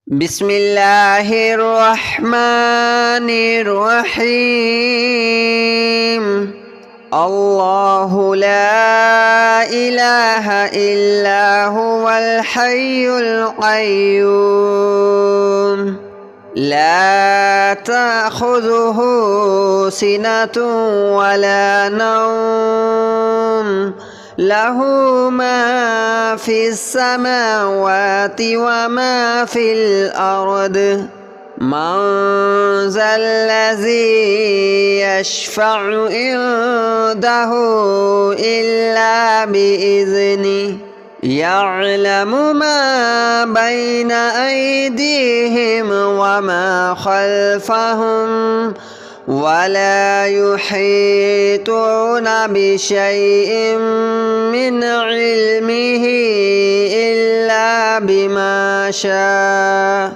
بسم الله الرحمن الرحيم. الله لا إله إلا هو الحي القيوم لا تأخذه سنة ولا نوم له ما في السماوات وما في الأرض من ذا الذي يشفع عنده إلا بإذنه يعلم ما بين أيديهم وما خلفهم ولا يحيطون بشيء من علمه إلا بما شاء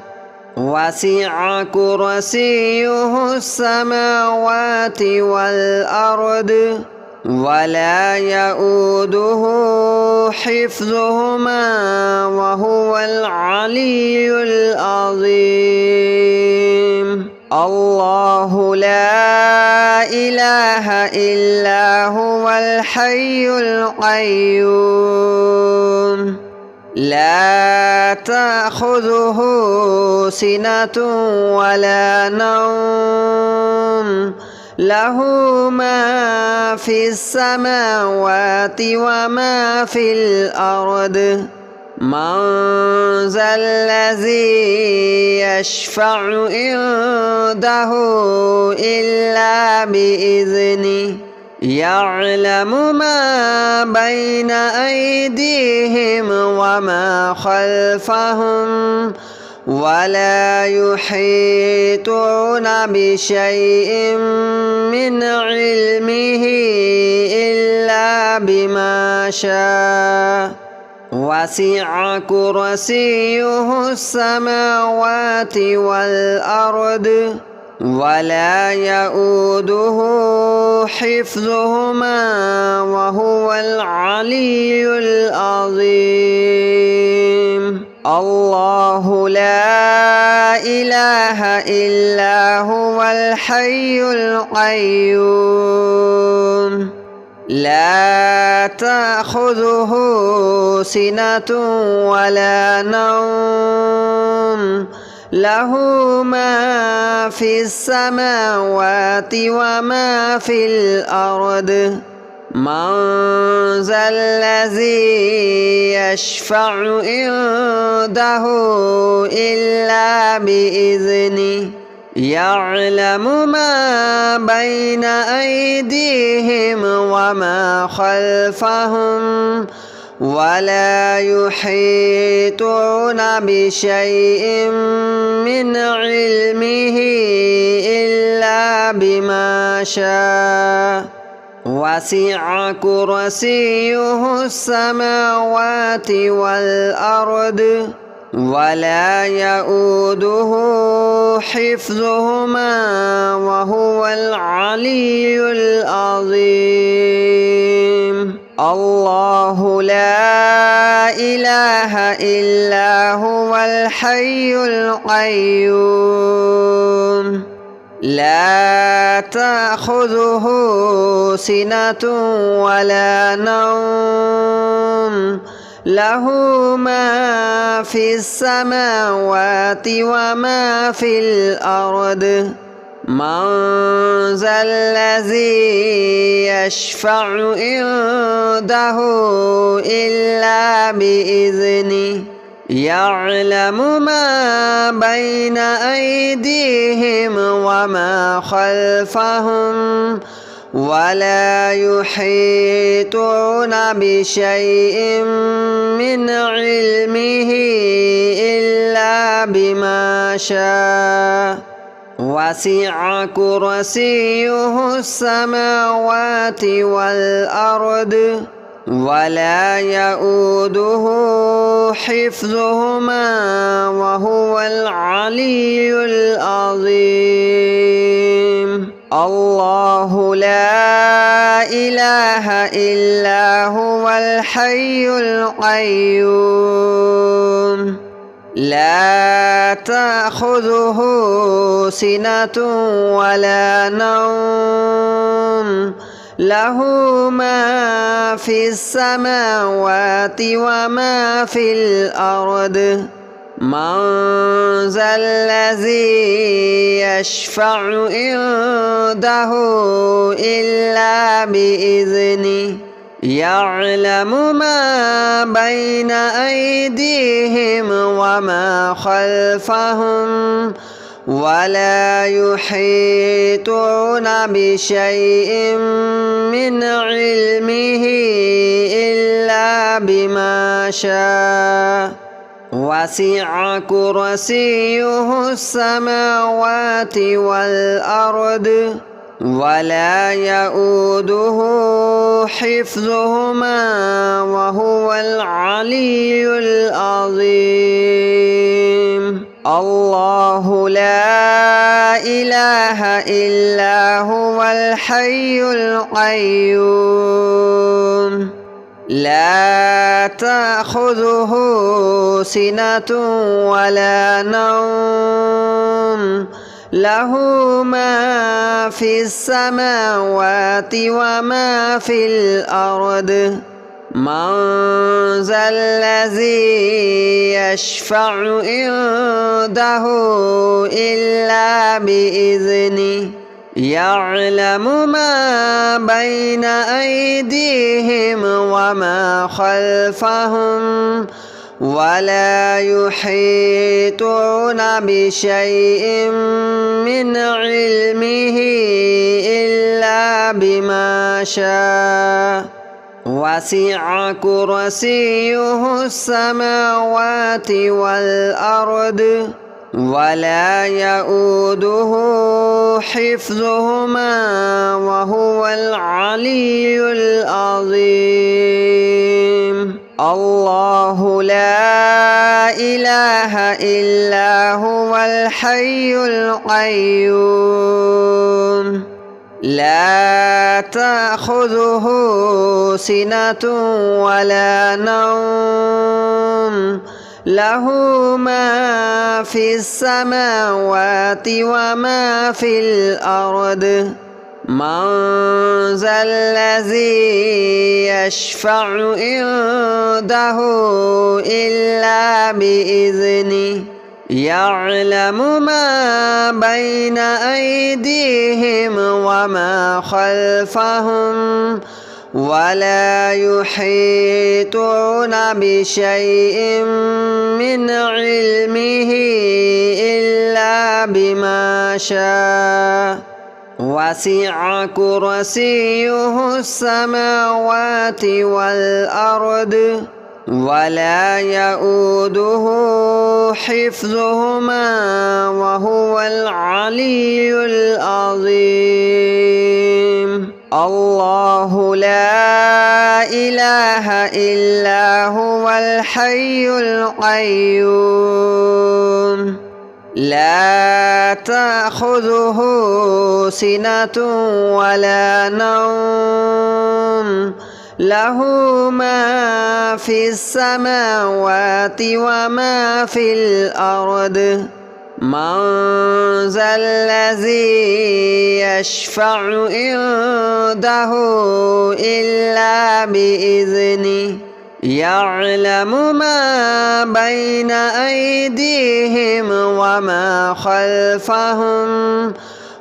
وسع كرسيه السماوات والأرض ولا يؤوده حفظهما وهو العلي العظيم. الله لا إله إلا هو الحي القيوم لا تأخذه سنة ولا نوم له ما في السماوات وما في الأرض من ذا الذي يشفع عنده إلا بإذنه يعلم ما بين أيديهم وما خلفهم ولا يحيطون بشيء من علمه إلا بما شاء وسع كرسيه السماوات والأرض ولا يؤوده حفظهما وهو العلي العظيم. الله لا إله إلا هو الحي القيوم لا تأخذه سنة ولا نوم له ما في السماوات وما في الأرض من ذا الذي يشفع عنده إلا بإذنه يعلم ما بين أيديهم وما خلفهم ولا يحيطون بشيء من علمه إلا بما شاء وسع كرسيه السماوات والأرض ولا يؤوده حفظهما وهو العلي العظيم. الله لا إله إلا هو الحي القيوم لا تأخذه سنة ولا نوم له ما في السماوات وما في الأرض من ذا الذي يشفع عنده إلا بإذنه يعلم ما بين أيديهم وما خلفهم ولا يحيطون بشيء من علمه إلا بما شاء وسع كرسيه السماوات والأرض ولا يؤوده حفظهما وهو العلي العظيم. الله لا إله إلا هو الحي القيوم لا تأخذه سنة ولا نوم له ما في السماوات وما في الأرض من ذا الذي يشفع عنده إلا بإذنه يعلم ما بين أيديهم وما خلفهم ولا يحيطون بشيء من علمه إلا بما شاء وسع كرسيه السماوات والأرض ولا يؤوده حفظهما وهو العلي العظيم الله لا إله إلا هو الحي القيوم لا تأخذه سنة ولا نوم له ما في السماوات وما في الأرض من ذا الذي يشفع عنده إلا بإذنه يعلم ما بين أيديهم وما خلفهم ولا يحيطون بشيء من علمه إلا بما شاء وسع كرسيه السماوات والأرض ولا يؤوده حفظهما وهو العلي العظيم الله لا إله إلا هو الحي القيوم لا تأخذه سنة ولا نوم له ما في السماوات وما في الأرض من ذا الذي يشفع عنده إلا بإذنه يعلم ما بين أيديهم وما خلفهم ولا يحيطون بشيء من علمه إلا بما شاء وسع كرسيه السماوات والأرض ولا يؤوده حفظهما وهو العلي العظيم الله لا إله إلا هو الحي القيوم لا تأخذه سنة ولا نوم له ما في السماوات وما في الأرض من ذا الذي يشفع عنده إلا بإذنه يعلم ما بين أيديهم وما خلفهم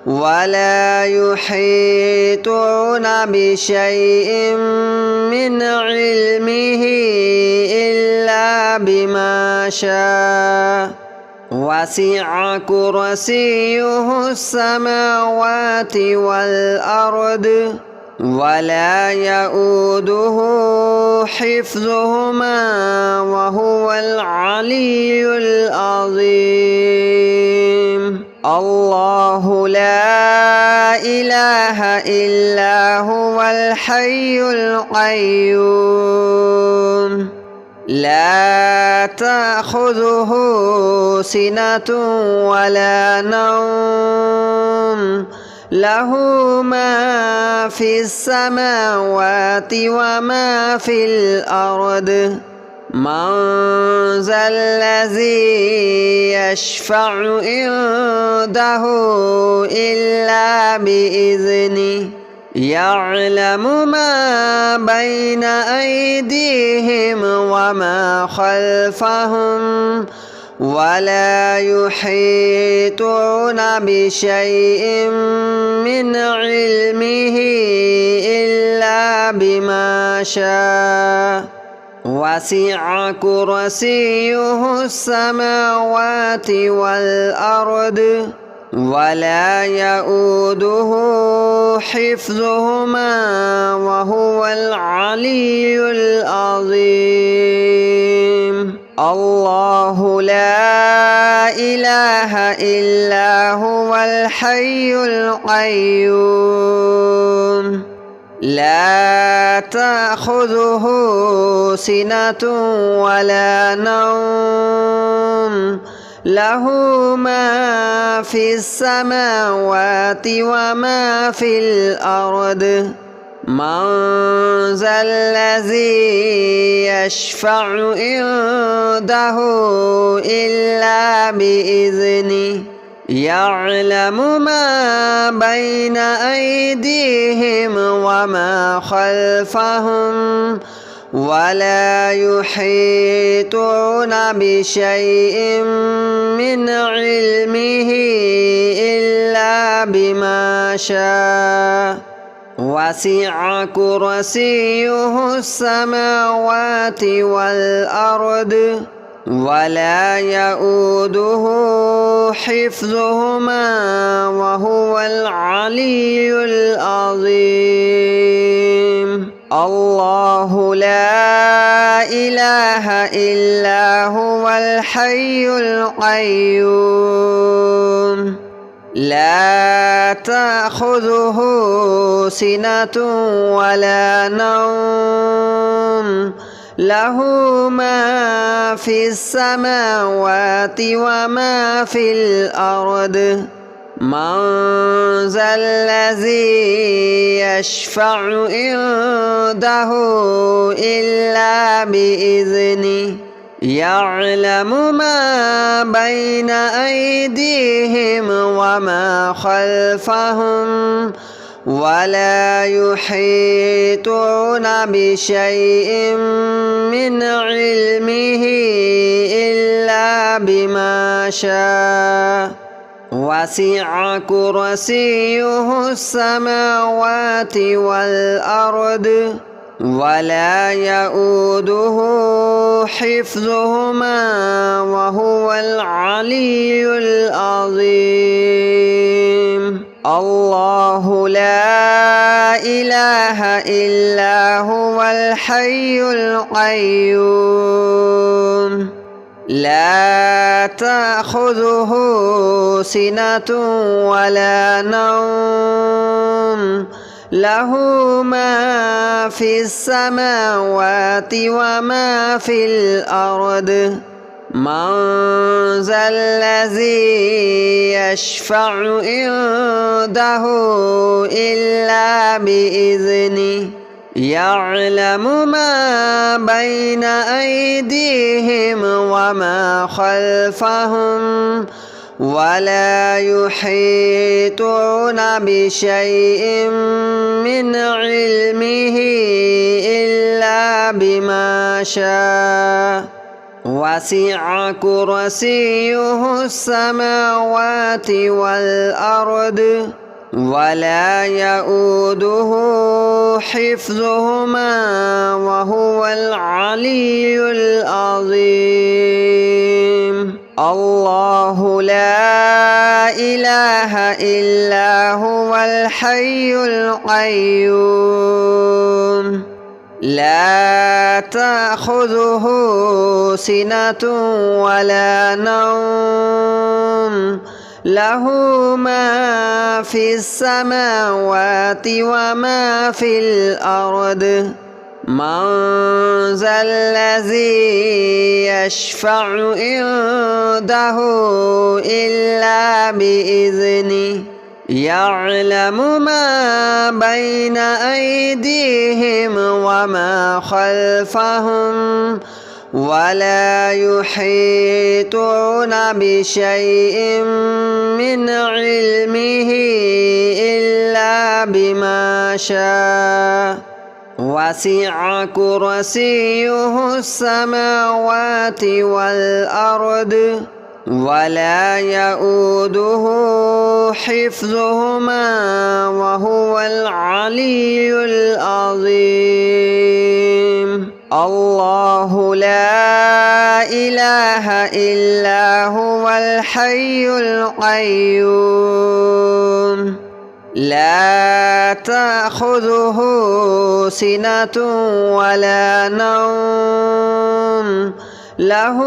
ولا يحيطون بشيء من علمه إلا بما شاء وسع كرسيه السماوات والأرض ولا يؤوده حفظهما وهو العلي العظيم الله لا إله إلا هو الحي القيوم لا تأخذه سنة ولا نوم له ما في السماوات وما في الأرض من ذا الذي يشفع عنده إلا بإذنه يعلم ما بين أيديهم وما خلفهم ولا يحيطون بشيء من علمه إلا بما شاء وسع كرسيه السماوات والأرض ولا يؤوده حفظهما وهو العلي العظيم الله لا إله إلا هو الحي القيوم لا تأخذه سنة ولا نوم له ما في السماوات وما في الأرض من ذا الذي يشفع عنده إلا بإذنه يعلم ما بين أيديهم وما خلفهم ولا يحيطون بشيء من علمه إلا بما شاء وسع كرسيه السماوات والأرض ولا يؤوده حفظهما وهو العلي العظيم الله لا إله إلا هو الحي القيوم لا تأخذه سنة ولا نوم له ما في السماوات وما في الأرض من ذا الذي يشفع عنده إلا بإذنه يعلم ما بين أيديهم وما خلفهم ولا يحيطون بشيء من علمه إلا بما شاء وسع كرسيه السماوات والأرض ولا يؤوده حفظهما وهو العلي العظيم الله لا إله إلا هو الحي القيوم لا تأخذه سنة ولا نوم له ما في السماوات وما في الأرض من ذا الذي يشفع عنده إلا بإذنه يعلم ما بين أيديهم وما خلفهم ولا يحيطون بشيء من علمه إلا بما شاء وسع كرسيه السماوات والأرض ولا يؤوده حفظهما وهو العلي العظيم الله لا إله إلا هو الحي القيوم لا تأخذه سنة ولا نوم له ما في السماوات وما في الأرض من ذا الذي يشفع عنده إلا بإذنه يعلم ما بين أيديهم وما خلفهم ولا يحيطون بشيء من علمه إلا بما شاء وسع كرسيه السماوات والأرض ولا يؤوده حفظهما وهو العلي العظيم الله لا إله إلا هو الحي القيوم لا تأخذه سنة ولا نوم له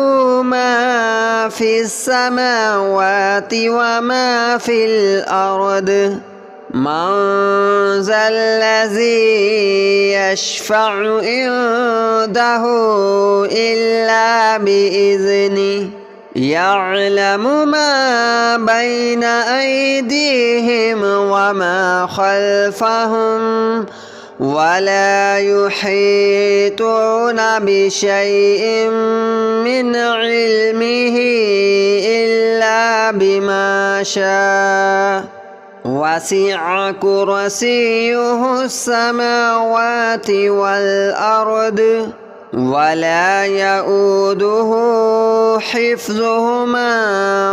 ما في السماوات وما في الأرض من ذا الذي يشفع عنده إلا بإذنه يعلم ما بين أيديهم وما خلفهم ولا يحيطون بشيء من علمه إلا بما شاء وسع كرسيه السماوات والأرض ولا يؤوده حفظهما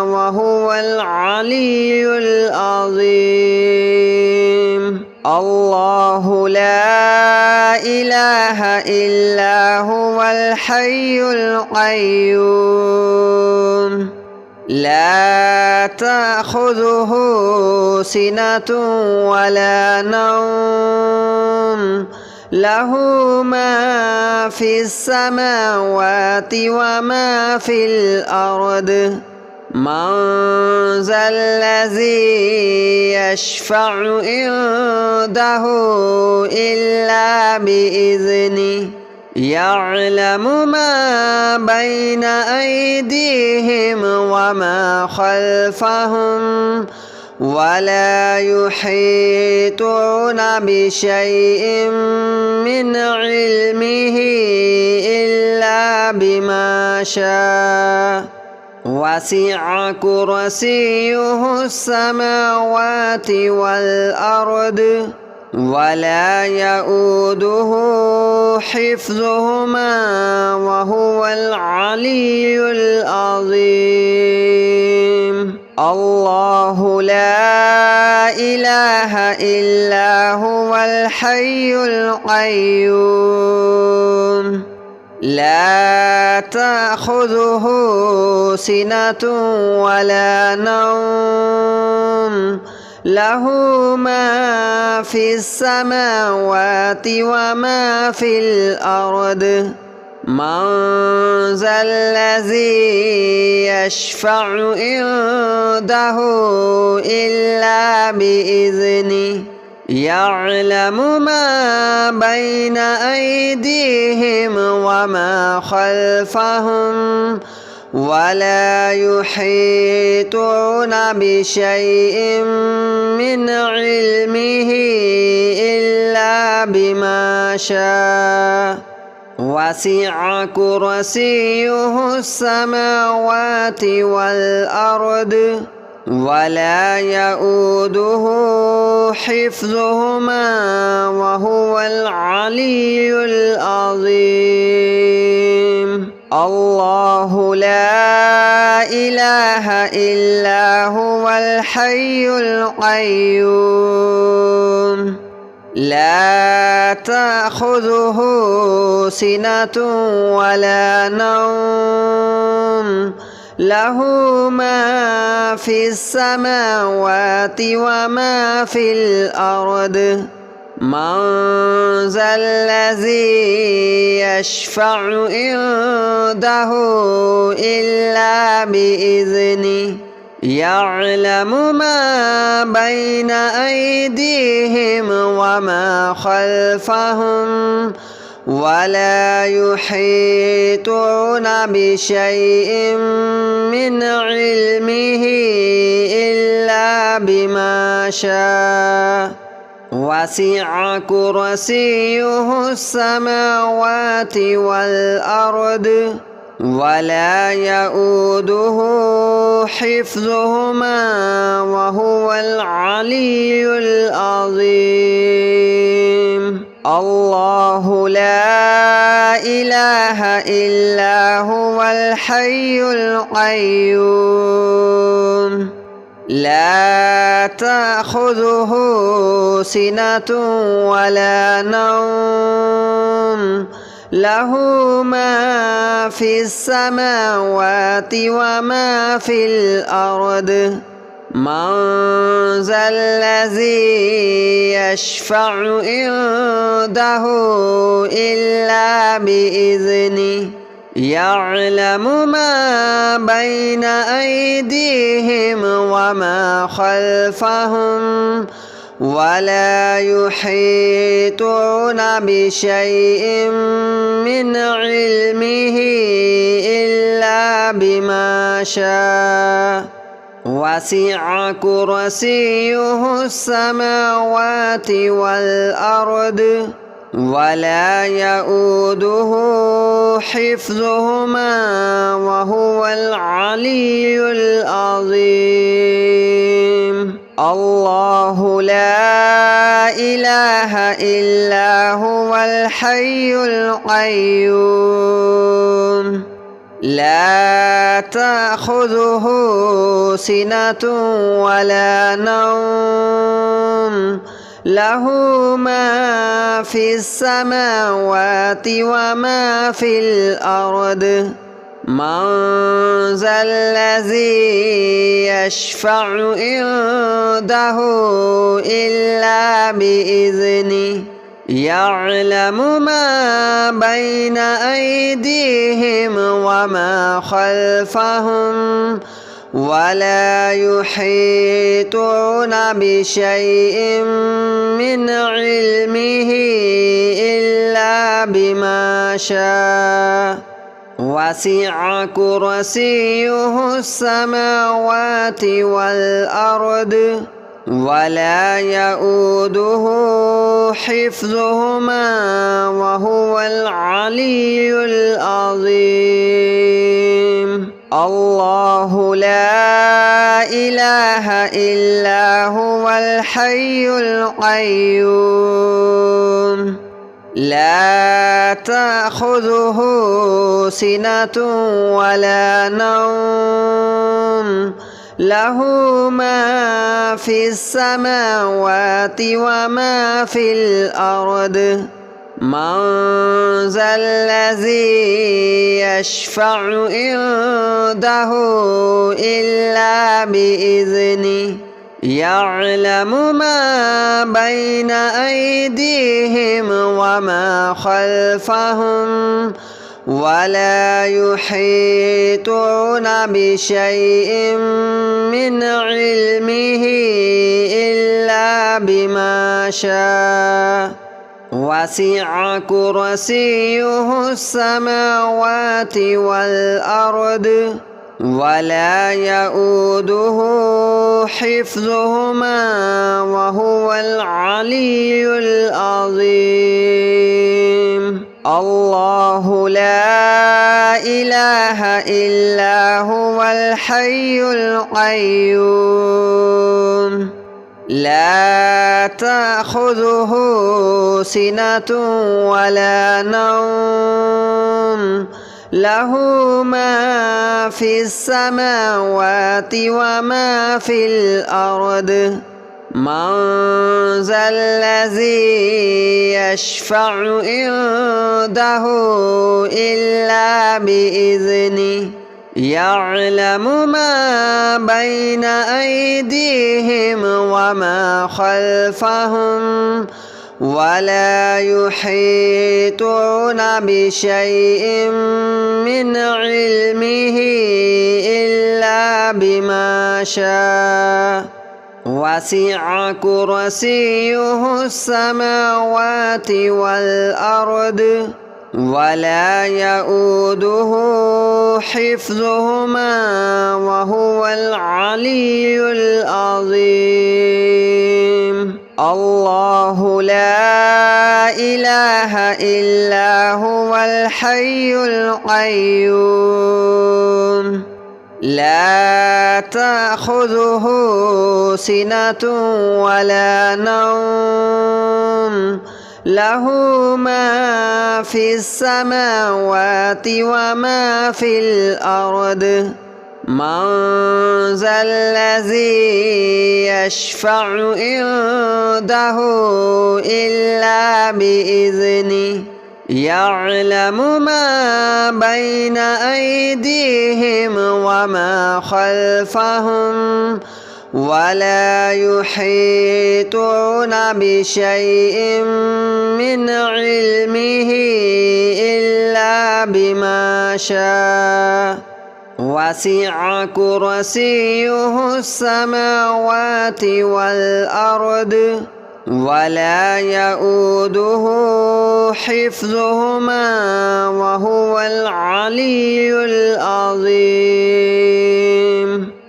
وهو العلي العظيم الله لا إله إلا هو الحي القيوم لا تأخذه سنة ولا نوم له ما في السماوات وما في الأرض من ذا الذي يشفع عنده إلا بإذنه يعلم ما بين أيديهم وما خلفهم ولا يحيطون بشيء من علمه إلا بما شاء وسع كرسيه السماوات والأرض ولا يؤوده حفظهما وهو العلي العظيم الله لا إله إلا هو الحي القيوم لا تأخذه سنة ولا نوم له ما في السماوات وما في الأرض من ذا الذي يشفع عنده إلا بإذنه يعلم ما بين أيديهم وما خلفهم ولا يحيطون بشيء من علمه إلا بما شاء وسع كرسيه السماوات والأرض ولا يؤوده حفظهما وهو العلي العظيم الله لا إله إلا هو الحي القيوم لا تأخذه سنة ولا نوم له ما في السماوات وما في الأرض من ذا الذي يشفع عنده إلا بإذنه يعلم ما بين أيديهم وما خلفهم ولا يحيطون بشيء من علمه إلا بما شاء وسع كرسيه السماوات والأرض ولا يؤوده حفظهما وهو العلي العظيم الله لا إله إلا هو الحي القيوم لا تأخذه سنة ولا نوم له ما في السماوات وما في الأرض من ذا الذي يشفع عنده إلا بإذنه يعلم ما بين أيديهم وما خلفهم ولا يحيطون بشيء من علمه إلا بما شاء وسع كرسيه السماوات والأرض ولا يؤوده حفظهما وهو العلي العظيم الله لا إله إلا هو الحي القيوم لا تأخذه سنة ولا نوم له ما في السماوات وما في الأرض من ذا الذي يشفع عنده إلا بإذنه يعلم ما بين أيديهم وما خلفهم ولا يحيطون بشيء من علمه إلا بما شاء وسع كرسيه السماوات والأرض ولا يؤوده حفظهما وهو العلي العظيم الله لا إله إلا هو الحي القيوم لا تأخذه سنة ولا نوم له ما في السماوات وما في الأرض من ذا الذي يشفع عنده إلا بإذنه يعلم ما بين أيديهم وما خلفهم ولا يحيطون بشيء من علمه إلا بما شاء وسع كرسيه السماوات والأرض ولا يؤوده حفظهما وهو العلي العظيم الله لا إله إلا هو الحي القيوم لا تأخذه سنة ولا نوم له ما في السماوات وما في الأرض من ذا الذي يشفع عنده إلا بإذنه يعلم ما بين أيديهم وما خلفهم ولا يحيطون بشيء من علمه إلا بما شاء وسع كرسيه السماوات والأرض ولا يؤوده حفظهما وهو العلي العظيم الله لا إله إلا هو الحي القيوم لا تأخذه سنة ولا نوم له ما في السماوات وما في الأرض من ذا الذي يشفع عنده إلا بإذنه يعلم ما بين أيديهم وما خلفهم ولا يحيطون بشيء من علمه إلا بما شاء وسع كرسيه السماوات والأرض ولا يؤوده حفظهما وهو العلي العظيم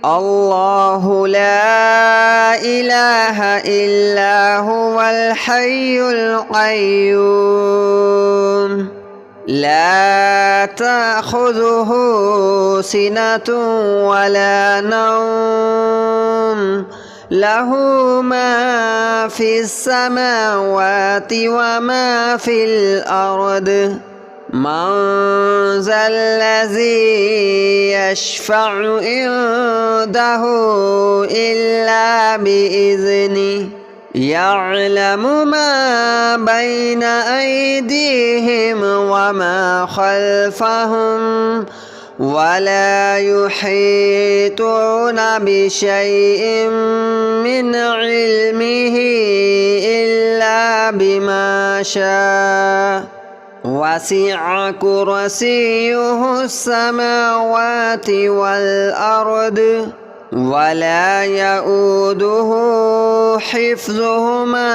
الله لا إله إلا هو الحي القيوم لا تأخذه سنة ولا نوم له ما في السماوات وما في الأرض من ذا الذي يشفع عنده إلا بإذنه يعلم ما بين أيديهم وما خلفهم ولا يحيطون بشيء من علمه إلا بما شاء وسع كرسيه السماوات والأرض ولا يؤوده حفظهما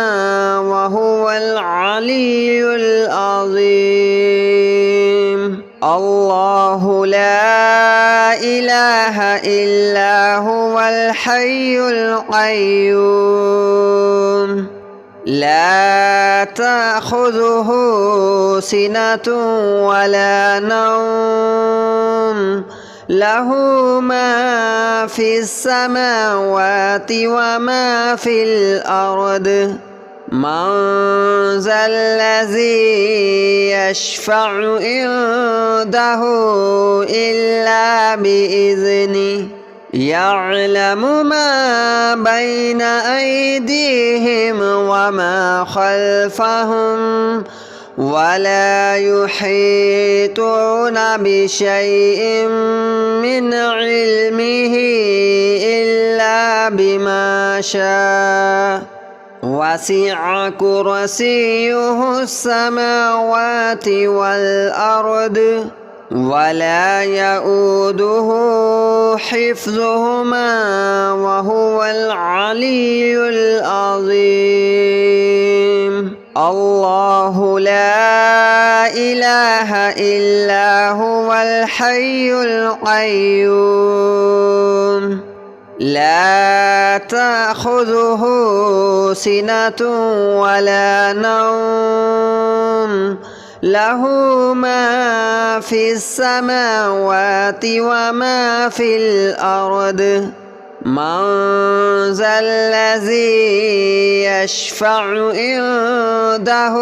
وهو العلي العظيم الله لا إله إلا هو الحي القيوم لا تأخذه سنة ولا نوم له ما في السماوات وما في الأرض من ذا الذي يشفع عنده إلا بإذنه يعلم ما بين أيديهم وما خلفهم ولا يحيطون بشيء من علمه إلا بما شاء وسع كرسيه السماوات والأرض ولا يؤوده حفظهما وهو العلي العظيم الله لا إله إلا هو الحي القيوم لا تأخذه سنة ولا نوم له ما في السماوات وما في الأرض من ذا الذي يشفع عنده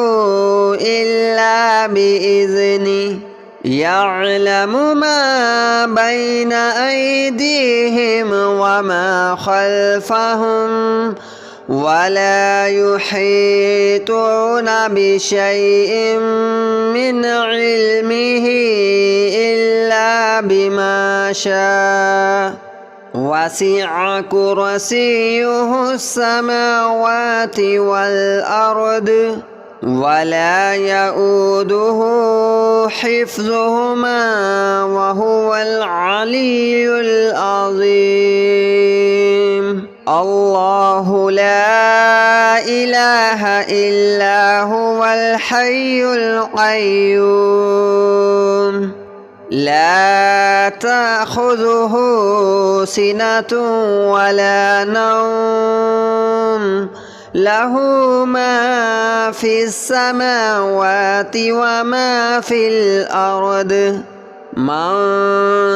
إلا بإذنه يعلم ما بين أيديهم وما خلفهم ولا يحيطون بشيء من علمه إلا بما شاء وسع كرسيه السماوات والأرض ولا يؤوده حفظهما وهو العلي العظيم الله لا إله إلا هو الحي القيوم لا تأخذه سنة ولا نوم له ما في السماوات وما في الأرض من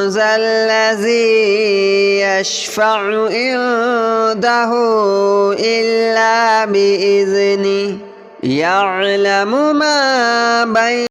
ذا الذي يشفع عنده إلا بإذنه يعلم ما بين